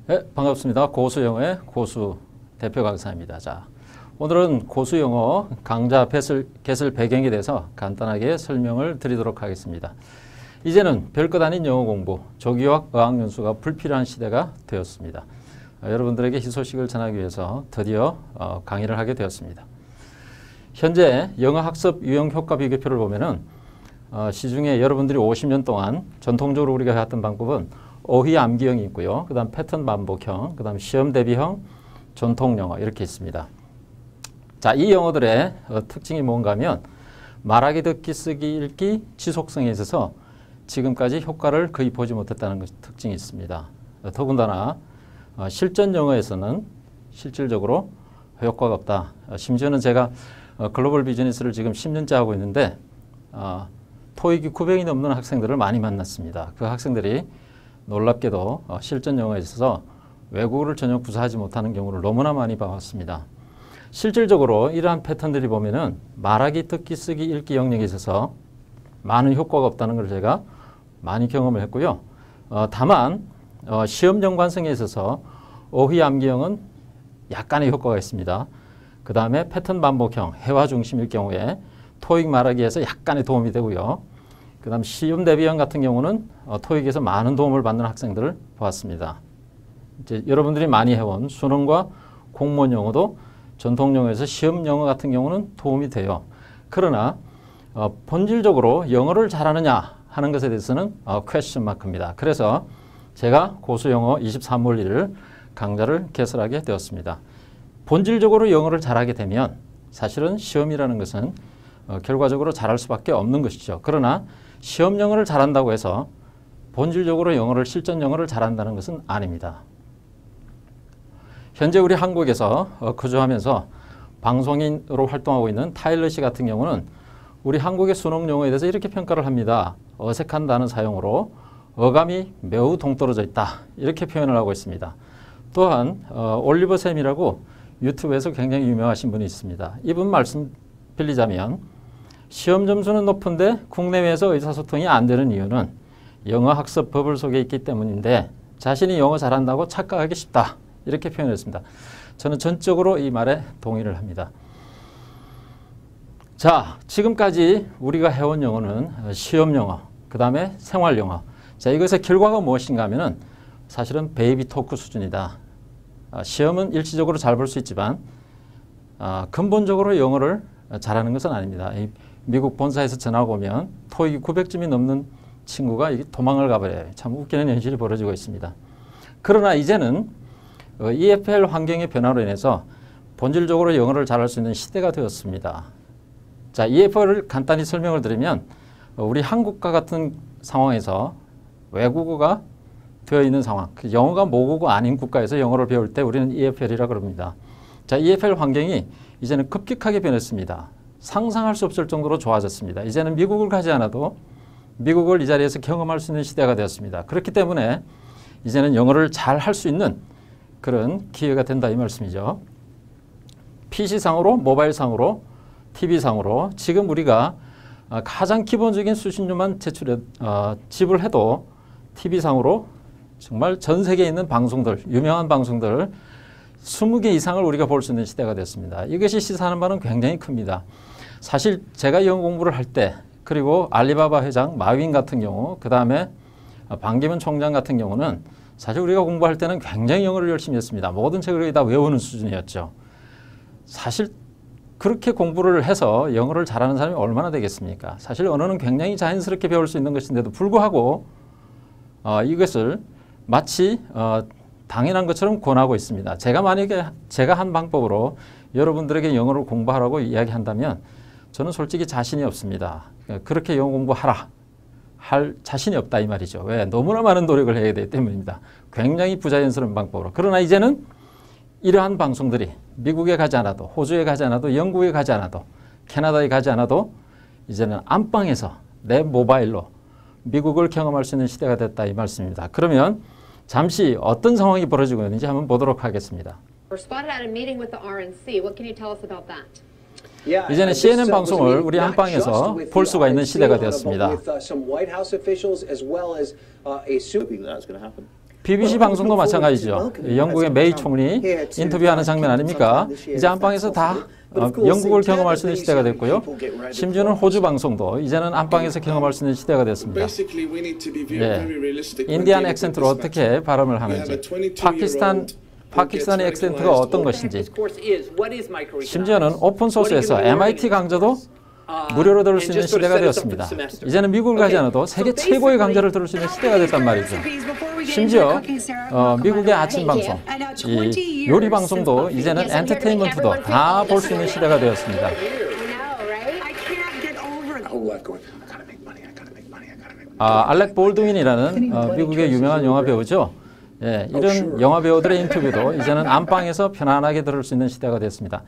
네, 반갑습니다. 고수영어의 고수 대표 강사입니다. 자, 오늘은 고수영어 강좌 개설 배경에 대해서 간단하게 설명을 드리도록 하겠습니다. 이제는 별것 아닌 영어 공부, 조기화학 어학연수가 불필요한 시대가 되었습니다. 여러분들에게 희소식을 전하기 위해서 드디어 강의를 하게 되었습니다. 현재 영어 학습 유형 효과 비교표를 보면은 시중에 여러분들이 50년 동안 전통적으로 우리가 해왔던 방법은 어휘 암기형이 있고요. 그 다음 패턴 반복형, 그 다음 시험 대비형, 전통 영어 이렇게 있습니다. 자, 이 영어들의 특징이 뭔가 하면 말하기, 듣기, 쓰기, 읽기, 지속성에 있어서 지금까지 효과를 거의 보지 못했다는 특징이 있습니다. 더군다나 실전 영어에서는 실질적으로 효과가 없다. 심지어는 제가 글로벌 비즈니스를 지금 10년째 하고 있는데 토익이 900이 넘는 학생들을 많이 만났습니다. 그 학생들이 놀랍게도 실전 영어에 있어서 외국어를 전혀 구사하지 못하는 경우를 너무나 많이 봐왔습니다. 실질적으로 이러한 패턴들이 보면은 말하기, 듣기, 쓰기, 읽기 영역에 있어서 많은 효과가 없다는 걸 제가 많이 경험을 했고요. 다만 시험 연관성에 있어서 어휘 암기형은 약간의 효과가 있습니다. 그 다음에 패턴 반복형, 회화 중심일 경우에 토익 말하기에서 약간의 도움이 되고요. 그 다음 시험 대비형 같은 경우는 토익에서 많은 도움을 받는 학생들을 보았습니다. 이제 여러분들이 많이 해온 수능과 공무원 영어도 전통 영어에서 시험 영어 같은 경우는 도움이 돼요. 그러나 본질적으로 영어를 잘하느냐 하는 것에 대해서는 퀘스천 마크입니다. 그래서 제가 고수영어 23원리를 강좌를 개설하게 되었습니다. 본질적으로 영어를 잘하게 되면 사실은 시험이라는 것은 결과적으로 잘할 수밖에 없는 것이죠. 그러나 시험 영어를 잘한다고 해서 본질적으로 영어를 실전 영어를 잘한다는 것은 아닙니다. 현재 우리 한국에서 거주하면서 방송인으로 활동하고 있는 타일러 씨 같은 경우는 우리 한국의 수능 영어에 대해서 이렇게 평가를 합니다. 어색한 단어 사용으로 어감이 매우 동떨어져 있다. 이렇게 표현을 하고 있습니다. 또한 올리버 샘이라고 유튜브에서 굉장히 유명하신 분이 있습니다. 이분 말씀 빌리자면 시험 점수는 높은데 국내외에서 의사소통이 안 되는 이유는 영어 학습 버블 속에 있기 때문인데 자신이 영어 잘한다고 착각하기 쉽다. 이렇게 표현했습니다. 저는 전적으로 이 말에 동의를 합니다. 자, 지금까지 우리가 해온 영어는 시험 영어, 그 다음에 생활 영어. 자, 이것의 결과가 무엇인가 하면은 사실은 베이비 토크 수준이다. 시험은 일시적으로 잘 볼 수 있지만 근본적으로 영어를 잘하는 것은 아닙니다. 미국 본사에서 전화가 오면 토익이 900점이 넘는 친구가 도망을 가버려요. 참 웃기는 현실이 벌어지고 있습니다. 그러나 이제는 EFL 환경의 변화로 인해서 본질적으로 영어를 잘할 수 있는 시대가 되었습니다. 자, EFL을 간단히 설명을 드리면 우리 한국과 같은 상황에서 외국어가 되어 있는 상황, 영어가 모국어 아닌 국가에서 영어를 배울 때 우리는 EFL이라고 그럽니다. 자, EFL 환경이 이제는 급격하게 변했습니다. 상상할 수 없을 정도로 좋아졌습니다. 이제는 미국을 가지 않아도 미국을 이 자리에서 경험할 수 있는 시대가 되었습니다. 그렇기 때문에 이제는 영어를 잘 할 수 있는 그런 기회가 된다 이 말씀이죠. PC상으로, 모바일상으로, TV상으로 지금 우리가 가장 기본적인 수신료만 지불해도 TV상으로 정말 전 세계에 있는 방송들, 유명한 방송들 20개 이상을 우리가 볼 수 있는 시대가 됐습니다. 이것이 시사하는 바는 굉장히 큽니다. 사실 제가 영어 공부를 할 때 그리고 알리바바 회장 마윈 같은 경우 그 다음에 반기문 총장 같은 경우는 사실 우리가 공부할 때는 굉장히 영어를 열심히 했습니다. 모든 책을 다 외우는 수준이었죠. 사실 그렇게 공부를 해서 영어를 잘하는 사람이 얼마나 되겠습니까? 사실 언어는 굉장히 자연스럽게 배울 수 있는 것인데도 불구하고 이것을 마치 당연한 것처럼 권하고 있습니다. 제가 만약에 제가 한 방법으로 여러분들에게 영어를 공부하라고 이야기한다면 저는 솔직히 자신이 없습니다. 그렇게 영어 공부하라 할 자신이 없다 이 말이죠. 왜? 너무나 많은 노력을 해야 되기 때문입니다. 굉장히 부자연스러운 방법으로. 그러나 이제는 이러한 방송들이 미국에 가지 않아도 호주에 가지 않아도 영국에 가지 않아도 캐나다에 가지 않아도 이제는 안방에서 내 모바일로 미국을 경험할 수 있는 시대가 됐다 이 말씀입니다. 그러면 잠시 어떤 상황이 벌어지고 있는지 한번 보도록 하겠습니다. 이제는 CNN 방송을 우리 안방에서 볼 수가 있는 시대가 되었습니다. BBC 방송도 마찬가지죠. 영국의 메이 총리 인터뷰하는 장면 아닙니까? 이제 안방에서 다 영국을 경험할 수 있는 시대가 됐고요. 심지어는 호주 방송도 이제는 안방에서 경험할 수 있는 시대가 됐습니다. 예. 인디안 액센트로 어떻게 발음을 하는지, 파키스탄의 액센트가 어떤 것인지, 심지어는 오픈소스에서 MIT 강좌도 무료로 들을 수 있는 시대가 되었습니다. 이제는 미국을 가지 않아도 세계 최고의 강좌를 들을 수 있는 시대가 됐단 말이죠. 심지어 미국의 아침 방송, 이 요리 방송도 이제는 엔터테인먼트도 다 볼 수 있는 시대가 되었습니다. 알렉 볼드윈이라는 미국의 유명한 영화 배우죠. 예, 이런 영화 배우들의 인터뷰도 이제는 안방에서 편안하게 들을 수 있는 시대가 됐습니다.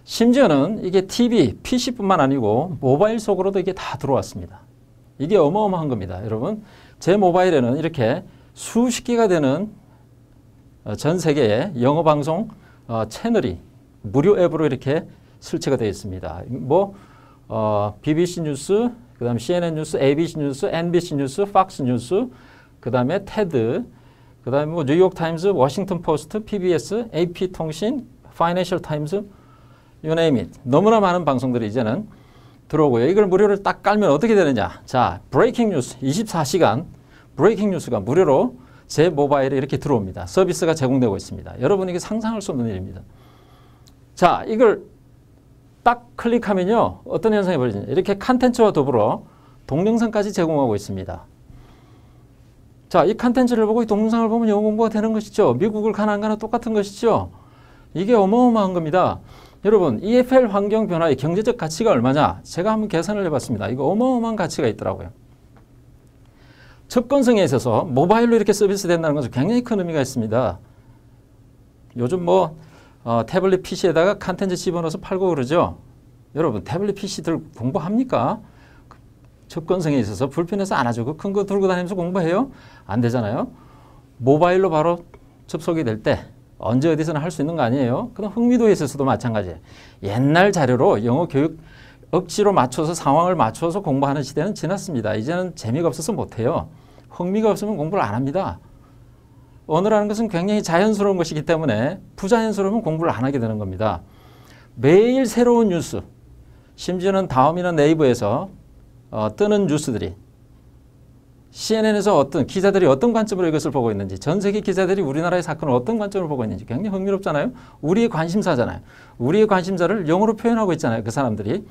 심지어는 이게 TV, PC뿐만 아니고 모바일 속으로도 이게 다 들어왔습니다. 이게 어마어마한 겁니다. 여러분, 제 모바일에는 이렇게 수십 개가 되는 전 세계의 영어 방송 채널이 무료 앱으로 이렇게 설치가 되어 있습니다. 뭐 BBC 뉴스, 그다음 CNN 뉴스, ABC 뉴스, NBC 뉴스, 팍스 뉴스, 그다음에 테드, 그다음에 뭐 뉴욕 타임즈, 워싱턴 포스트, PBS, AP 통신, 파이낸셜 타임즈, you name it. 너무나 많은 방송들이 이제는 들어오고요. 이걸 무료로 딱 깔면 어떻게 되느냐. 자, 브레이킹 뉴스 24시간 브레이킹 뉴스가 무료로 제 모바일에 이렇게 들어옵니다. 서비스가 제공되고 있습니다. 여러분 이게 상상할 수 없는 일입니다. 자, 이걸 딱 클릭하면요. 어떤 현상이 벌어지냐. 이렇게 컨텐츠와 더불어 동영상까지 제공하고 있습니다. 자, 이 컨텐츠를 보고 이 동영상을 보면 영어 공부가 되는 것이죠. 미국을 가나 안 가나 똑같은 것이죠. 이게 어마어마한 겁니다. 여러분, EFL 환경 변화의 경제적 가치가 얼마냐? 제가 한번 계산을 해봤습니다. 이거 어마어마한 가치가 있더라고요. 접근성에 있어서 모바일로 이렇게 서비스 된다는 것은 굉장히 큰 의미가 있습니다. 요즘 뭐 태블릿 PC에다가 컨텐츠 집어넣어서 팔고 그러죠. 여러분, 태블릿 PC들 공부합니까? 접근성에 있어서 불편해서 안 하죠. 그 큰 거 들고 다니면서 공부해요? 안 되잖아요. 모바일로 바로 접속이 될 때 언제 어디서나 할 수 있는 거 아니에요? 그럼 흥미도에 있어서도 마찬가지예요. 옛날 자료로 영어 교육 억지로 맞춰서 상황을 맞춰서 공부하는 시대는 지났습니다. 이제는 재미가 없어서 못해요. 흥미가 없으면 공부를 안 합니다. 언어라는 것은 굉장히 자연스러운 것이기 때문에 부자연스러우면 공부를 안 하게 되는 겁니다. 매일 새로운 뉴스, 심지어는 다음이나 네이버에서 뜨는 뉴스들이 CNN에서 어떤 기자들이 어떤 관점으로 이것을 보고 있는지, 전 세계 기자들이 우리나라의 사건을 어떤 관점으로 보고 있는지 굉장히 흥미롭잖아요. 우리의 관심사잖아요. 우리의 관심사를 영어로 표현하고 있잖아요. 그 사람들이.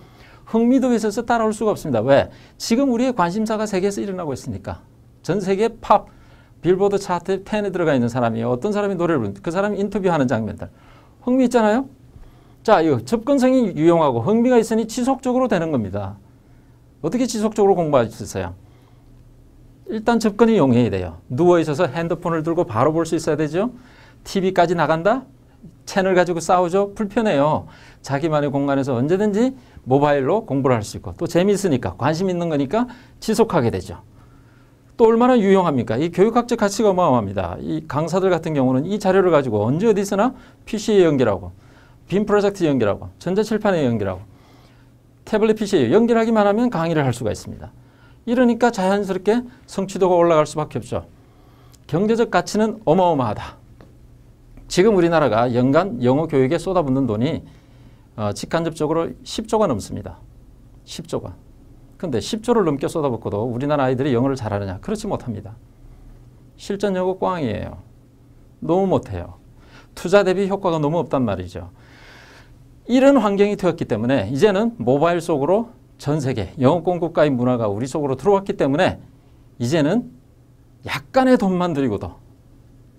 흥미도에 있어서 따라올 수가 없습니다. 왜? 지금 우리의 관심사가 세계에서 일어나고 있으니까. 전 세계 팝, 빌보드 차트 10에 들어가 있는 사람이 어떤 사람이 노래를 부르는지 그 사람이 인터뷰하는 장면들. 흥미 있잖아요. 자, 이거 접근성이 유용하고 흥미가 있으니 지속적으로 되는 겁니다. 어떻게 지속적으로 공부할 수 있어요? 일단 접근이 용이해야 돼요. 누워있어서 핸드폰을 들고 바로 볼 수 있어야 되죠. TV까지 나간다? 채널 가지고 싸우죠? 불편해요. 자기만의 공간에서 언제든지 모바일로 공부를 할 수 있고 또 재미있으니까 관심 있는 거니까 지속하게 되죠. 또 얼마나 유용합니까? 이 교육학적 가치가 어마어마합니다. 이 강사들 같은 경우는 이 자료를 가지고 언제 어디서나 PC에 연결하고 빔 프로젝트에 연결하고 전자칠판에 연결하고 태블릿 PC에 연결하기만 하면 강의를 할 수가 있습니다. 이러니까 자연스럽게 성취도가 올라갈 수밖에 없죠. 경제적 가치는 어마어마하다. 지금 우리나라가 연간 영어 교육에 쏟아붓는 돈이 직간접적으로 10조가 넘습니다. 10조가. 근데 10조를 넘게 쏟아붓고도 우리나라 아이들이 영어를 잘하느냐? 그렇지 못합니다. 실전 영어 꽝이에요. 너무 못해요. 투자 대비 효과가 너무 없단 말이죠. 이런 환경이 되었기 때문에 이제는 모바일 속으로 전 세계 영어 공급가의 문화가 우리 속으로 들어왔기 때문에 이제는 약간의 돈만 들이고도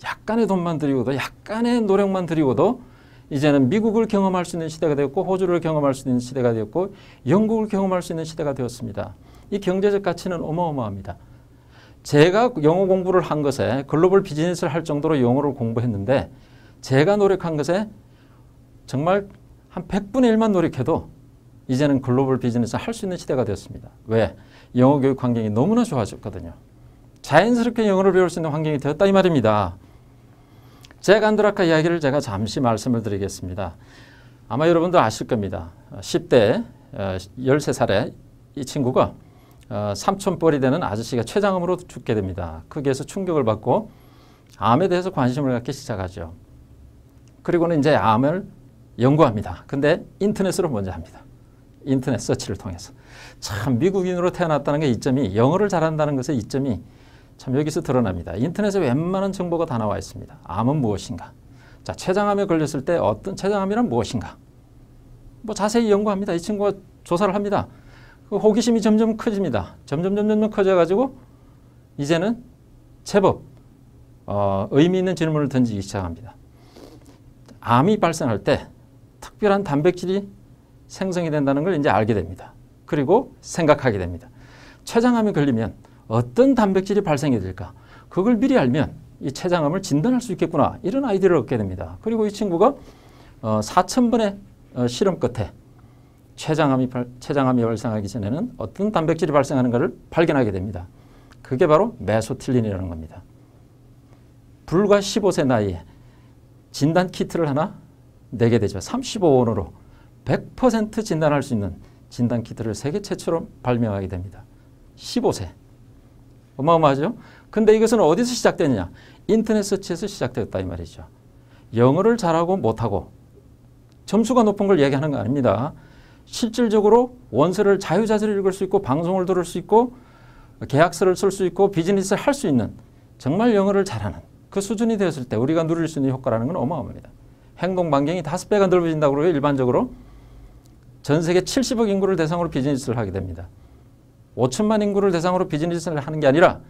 약간의 노력만 들이고도 이제는 미국을 경험할 수 있는 시대가 되었고 호주를 경험할 수 있는 시대가 되었고 영국을 경험할 수 있는 시대가 되었습니다. 이 경제적 가치는 어마어마합니다. 제가 영어 공부를 한 것에 글로벌 비즈니스를 할 정도로 영어를 공부했는데 제가 노력한 것에 정말 한 100분의 1만 노력해도 이제는 글로벌 비즈니스 할 수 있는 시대가 되었습니다. 왜? 영어 교육 환경이 너무나 좋아졌거든요. 자연스럽게 영어를 배울 수 있는 환경이 되었다 이 말입니다. 잭 안드라카 이야기를 제가 잠시 말씀을 드리겠습니다. 아마 여러분도 아실 겁니다. 10대 13살의 이 친구가 삼촌뻘이 되는 아저씨가 췌장암으로 죽게 됩니다. 거기에서 충격을 받고 암에 대해서 관심을 갖기 시작하죠. 그리고는 이제 암을 연구합니다. 근데 인터넷으로 먼저 합니다. 인터넷 서치를 통해서. 참 미국인으로 태어났다는 게 이점이, 영어를 잘한다는 것의 이점이 참 여기서 드러납니다. 인터넷에 웬만한 정보가 다 나와 있습니다. 암은 무엇인가? 자, 췌장암에 걸렸을 때 어떤 췌장암이란 무엇인가? 뭐 자세히 연구합니다. 이 친구가 조사를 합니다. 그 호기심이 점점 커집니다. 점점 커져가지고 이제는 제법 의미 있는 질문을 던지기 시작합니다. 암이 발생할 때 특별한 단백질이 생성이 된다는 걸 이제 알게 됩니다. 그리고 생각하게 됩니다. 췌장암에 걸리면 어떤 단백질이 발생이 될까? 그걸 미리 알면 이 췌장암을 진단할 수 있겠구나. 이런 아이디어를 얻게 됩니다. 그리고 이 친구가 4,000번의 실험 끝에 췌장암이 발생하기 전에는 어떤 단백질이 발생하는가를 발견하게 됩니다. 그게 바로 메소틸린이라는 겁니다. 불과 15세 나이에 진단 키트를 하나 내게 되죠. 35원으로 100% 진단할 수 있는 진단 키트를 세계 최초로 발명하게 됩니다. 15세. 어마어마하죠? 근데 이것은 어디서 시작되느냐? 인터넷 서치에서 시작되었다 이 말이죠. 영어를 잘하고 못하고 점수가 높은 걸 얘기하는 거 아닙니다. 실질적으로 원서를 자유자재로 읽을 수 있고 방송을 들을 수 있고 계약서를 쓸 수 있고 비즈니스를 할 수 있는 정말 영어를 잘하는 그 수준이 되었을 때 우리가 누릴 수 있는 효과라는 건 어마어마합니다. 행동 반경이 5배가 넓어진다고 그러고요. 일반적으로 전 세계 70억 인구를 대상으로 비즈니스를 하게 됩니다. 5천만 인구를 대상으로 비즈니스를 하는 게 아니라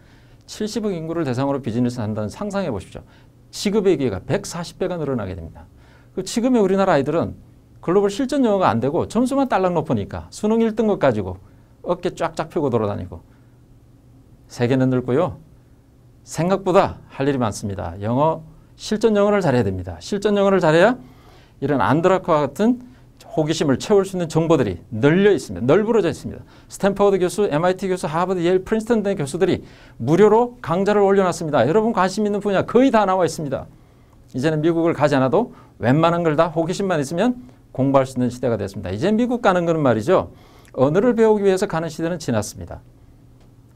70억 인구를 대상으로 비즈니스를 한다는 상상해 보십시오. 취급의 기회가 140배가 늘어나게 됩니다. 그 지금의 우리나라 아이들은 글로벌 실전 영어가 안 되고 점수만 딸랑 높으니까 수능 1등급 가지고 어깨 쫙쫙 펴고 돌아다니고 세계는 넓고요. 생각보다 할 일이 많습니다. 실전 영어를 잘해야 됩니다. 실전 영어를 잘해야 이런 안드라크와 같은 호기심을 채울 수 있는 정보들이 널려 있습니다. 널브러져 있습니다. 스탠퍼드 교수, MIT 교수, 하버드, 예일, 프린스턴 등 교수들이 무료로 강좌를 올려놨습니다. 여러분 관심 있는 분야 거의 다 나와 있습니다. 이제는 미국을 가지 않아도 웬만한 걸 다 호기심만 있으면 공부할 수 있는 시대가 됐습니다. 이제 미국 가는 것은 말이죠. 언어를 배우기 위해서 가는 시대는 지났습니다.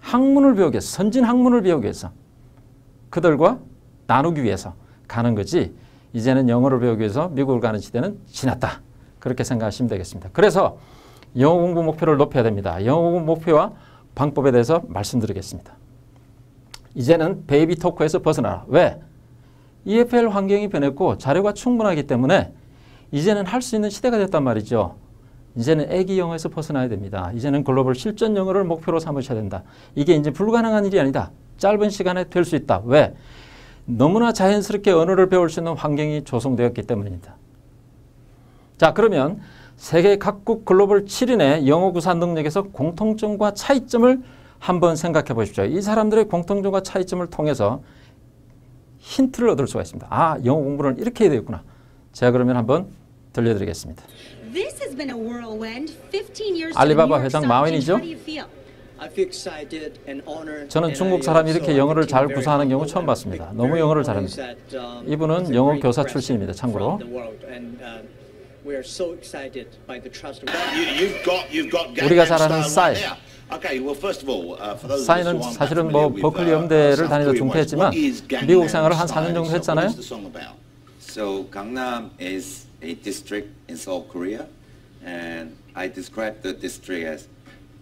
학문을 배우기 위해서, 선진 학문을 배우기 위해서 그들과 나누기 위해서 가는 거지 이제는 영어를 배우기 위해서 미국을 가는 시대는 지났다. 그렇게 생각하시면 되겠습니다. 그래서 영어 공부 목표를 높여야 됩니다. 영어 공부 목표와 방법에 대해서 말씀드리겠습니다. 이제는 베이비 토크에서 벗어나라. 왜? EFL 환경이 변했고 자료가 충분하기 때문에 이제는 할 수 있는 시대가 됐단 말이죠. 이제는 애기 영어에서 벗어나야 됩니다. 이제는 글로벌 실전 영어를 목표로 삼으셔야 된다. 이게 이제 불가능한 일이 아니다. 짧은 시간에 될 수 있다. 왜? 너무나 자연스럽게 언어를 배울 수 있는 환경이 조성되었기 때문입니다. 자, 그러면 세계 각국 글로벌 7인의 영어 구사 능력에서 공통점과 차이점을 한번 생각해 보십시오. 이 사람들의 공통점과 차이점을 통해서 힌트를 얻을 수가 있습니다. 아, 영어 공부는 이렇게 해야 되겠구나. 제가 그러면 한번 들려드리겠습니다. 알리바바 회장 마윈이죠. 저는 중국 사람이 이렇게 영어를 잘 구사하는 경우 처음 봤습니다. 너무 영어를 잘합니다. 이분은 영어 교사 출신입니다. 참고로. 우리가 잘 아는 싸이. 싸이는 사실은 뭐 버클리 음대를 다니다 중퇴했지만 미국 생활을 한 4년 정도 했잖아요. So Gangnam is a district in South Korea, and I describe the district as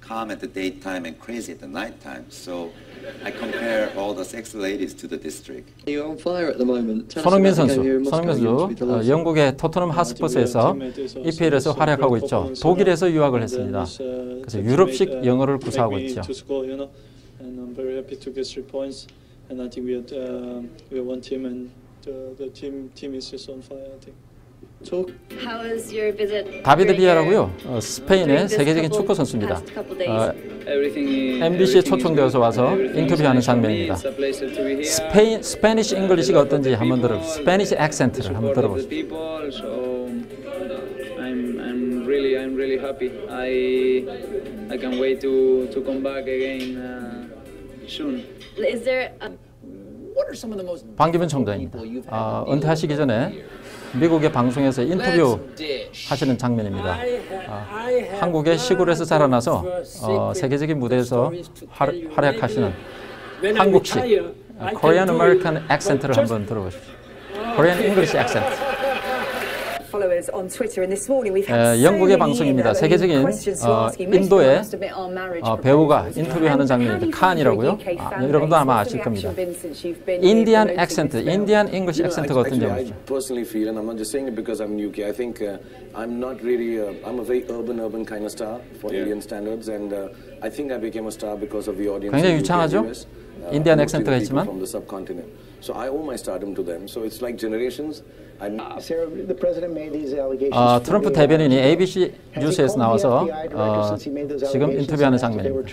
calm at the daytime and crazy at the nighttime. So I compare all the sexy ladies to the district. You're on fire at the moment. 손흥민 선수, 영국의 토트넘 하스퍼스에서 EPL에서 활약하고 있죠. 독일에서 유학을 했습니다. 그래서 유럽식 영어를 구사하고 있죠. 다비드 비아라고요. 스페인의 세계적인 축구 선수입니다. MBC에 초청되어서 와서 인터뷰하는 장면입니다. 스페니시 잉글리시가 어떤지 한번 들어보세요. 스페니시 액센트를 한번 들어보세요. I'm really happy. I can't wait to come back again soon. Is there 반기문 총장입니다. 은퇴하시기 전에 미국의 방송에서 인터뷰 하시는 장면입니다. 한국의 시골에서 자라나서 세계적인 무대에서 활약하시는 한국식 Korean American accent를 한번 들어보십시오. Korean English accent. 영국의 방송입니다. 세계적인 인도의 배우가 인터뷰하는 장면입니다. 칸이라고요. 여러분도 아마 아실 겁니다. Indian accent, Indian English accent가 어떤지 보시죠. Personally feel, and I'm not just saying it because I'm in UK. I think I'm not really. I'm a very urban kind of star for Indian standards, and I think I became a star because of the audience. 굉장히 유창하죠? 인디안 액센트가 있지만. From the subcontinent. So I owe my stardom to them. So it's like generations. 트럼프 대변인이 ABC 뉴스에서 나와서 지금 인터뷰하는 장면입니다.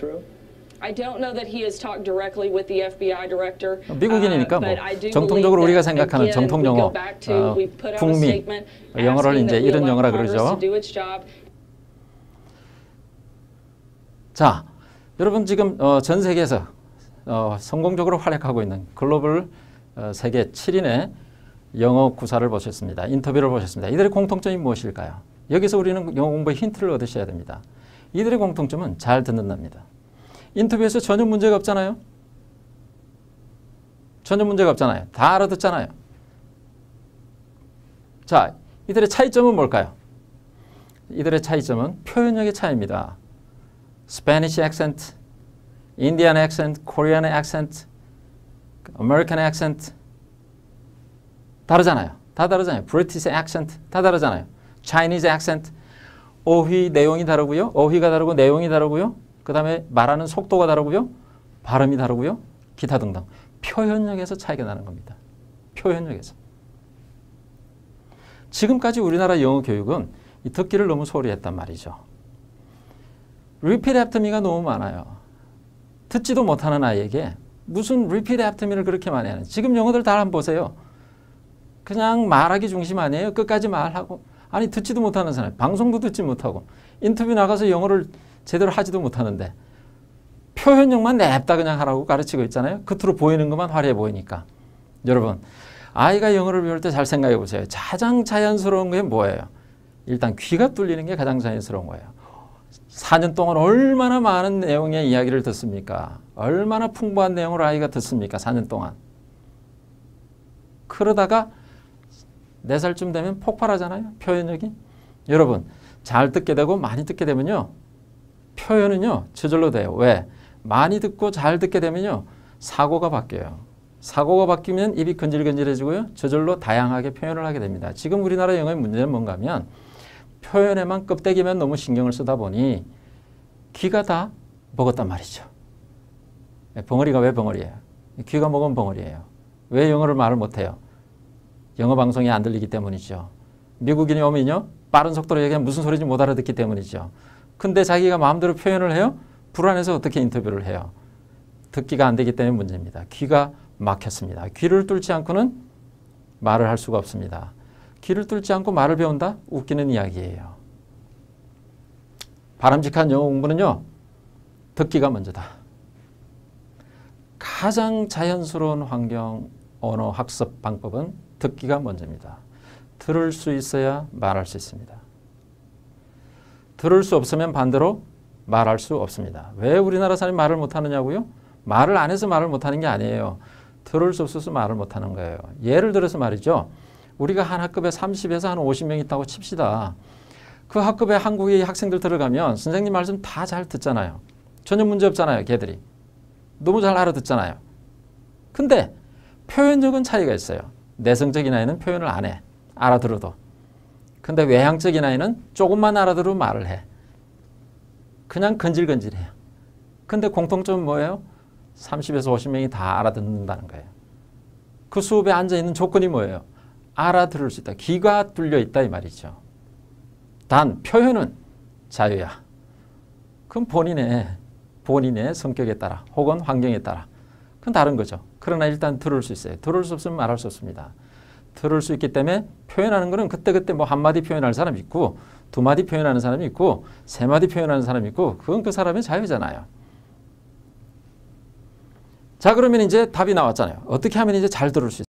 미국인이니까 뭐 정통적으로 우리가 생각하는 정통 영어, 북미 영어를 이제 이런 영어라 그러죠. 자, 여러분 지금 전 세계에서 성공적으로 활약하고 있는 글로벌 세계 7인의 영어 구사를 보셨습니다. 인터뷰를 보셨습니다. 이들의 공통점이 무엇일까요? 여기서 우리는 영어 공부의 힌트를 얻으셔야 됩니다. 이들의 공통점은 잘 듣는답니다. 인터뷰에서 전혀 문제가 없잖아요. 전혀 문제가 없잖아요. 다 알아듣잖아요. 자, 이들의 차이점은 뭘까요? 이들의 차이점은 표현력의 차이입니다. Spanish accent, Indian accent, Korean accent, American accent 다르잖아요. 다 다르잖아요. British accent 다 다르잖아요. Chinese accent 어휘 내용이 다르고요. 어휘가 다르고 내용이 다르고요. 그 다음에 말하는 속도가 다르고요. 발음이 다르고요. 기타 등등. 표현력에서 차이가 나는 겁니다. 표현력에서. 지금까지 우리나라 영어 교육은 이 듣기를 너무 소홀히 했단 말이죠. Repeat after me가 너무 많아요. 듣지도 못하는 아이에게 무슨 repeat after me를 그렇게 많이 하는. 지금 영어들 다 한번 보세요. 그냥 말하기 중심 아니에요. 끝까지 말하고. 아니 듣지도 못하는 사람. 방송도 듣지 못하고. 인터뷰 나가서 영어를 제대로 하지도 못하는데 표현력만 냅다 그냥 하라고 가르치고 있잖아요. 겉으로 보이는 것만 화려해 보이니까. 여러분 아이가 영어를 배울 때 잘 생각해 보세요. 가장 자연스러운 게 뭐예요? 일단 귀가 뚫리는 게 가장 자연스러운 거예요. 4년 동안 얼마나 많은 내용의 이야기를 듣습니까? 얼마나 풍부한 내용을 아이가 듣습니까? 4년 동안. 그러다가 4살쯤 되면 폭발하잖아요. 표현력이. 여러분 잘 듣게 되고 많이 듣게 되면요. 표현은요. 저절로 돼요. 왜? 많이 듣고 잘 듣게 되면요. 사고가 바뀌어요. 사고가 바뀌면 입이 건질건질해지고요. 저절로 다양하게 표현을 하게 됩니다. 지금 우리나라 영어의 문제는 뭔가 하면 표현에만 껍데기만 너무 신경을 쓰다 보니 귀가 다 먹었단 말이죠. 벙어리가 왜 벙어리예요? 귀가 먹은 벙어리예요. 왜 영어를 말을 못해요? 영어 방송이 안 들리기 때문이죠. 미국인이 오면요. 빠른 속도로 얘기하면 무슨 소리인지 못 알아듣기 때문이죠. 근데 자기가 마음대로 표현을 해요? 불안해서 어떻게 인터뷰를 해요? 듣기가 안 되기 때문에 문제입니다. 귀가 막혔습니다. 귀를 뚫지 않고는 말을 할 수가 없습니다. 귀를 뚫지 않고 말을 배운다? 웃기는 이야기예요. 바람직한 영어 공부는요. 듣기가 먼저다. 가장 자연스러운 환경 언어 학습 방법은 듣기가 먼저입니다. 들을 수 있어야 말할 수 있습니다. 들을 수 없으면 반대로 말할 수 없습니다. 왜 우리나라 사람이 말을 못하느냐고요? 말을 안 해서 말을 못하는 게 아니에요. 들을 수 없어서 말을 못하는 거예요. 예를 들어서 말이죠. 우리가 한 학급에 30에서 한 50명 있다고 칩시다. 그 학급에 한국의 학생들 들어가면 선생님 말씀 다 잘 듣잖아요. 전혀 문제 없잖아요. 걔들이. 너무 잘 알아듣잖아요. 근데 표현적인 차이가 있어요. 내성적인 아이는 표현을 안 해. 알아들어도. 근데 외향적인 아이는 조금만 알아들으면 말을 해. 그냥 건질건질해요. 근데 공통점은 뭐예요? 30에서 50명이 다 알아듣는다는 거예요. 그 수업에 앉아있는 조건이 뭐예요? 알아들을 수 있다. 귀가 뚫려 있다 이 말이죠. 단 표현은 자유야. 그럼 본인의 성격에 따라 혹은 환경에 따라 그건 다른 거죠. 그러나 일단 들을 수 있어요. 들을 수 없으면 말할 수 없습니다. 들을 수 있기 때문에 표현하는 거는 그때그때 뭐 한마디 표현할 사람이 있고 2마디 표현하는 사람이 있고 3마디 표현하는 사람이 있고 그건 그 사람의 자유잖아요. 자 그러면 이제 답이 나왔잖아요. 어떻게 하면 이제 잘 들을 수 있어요?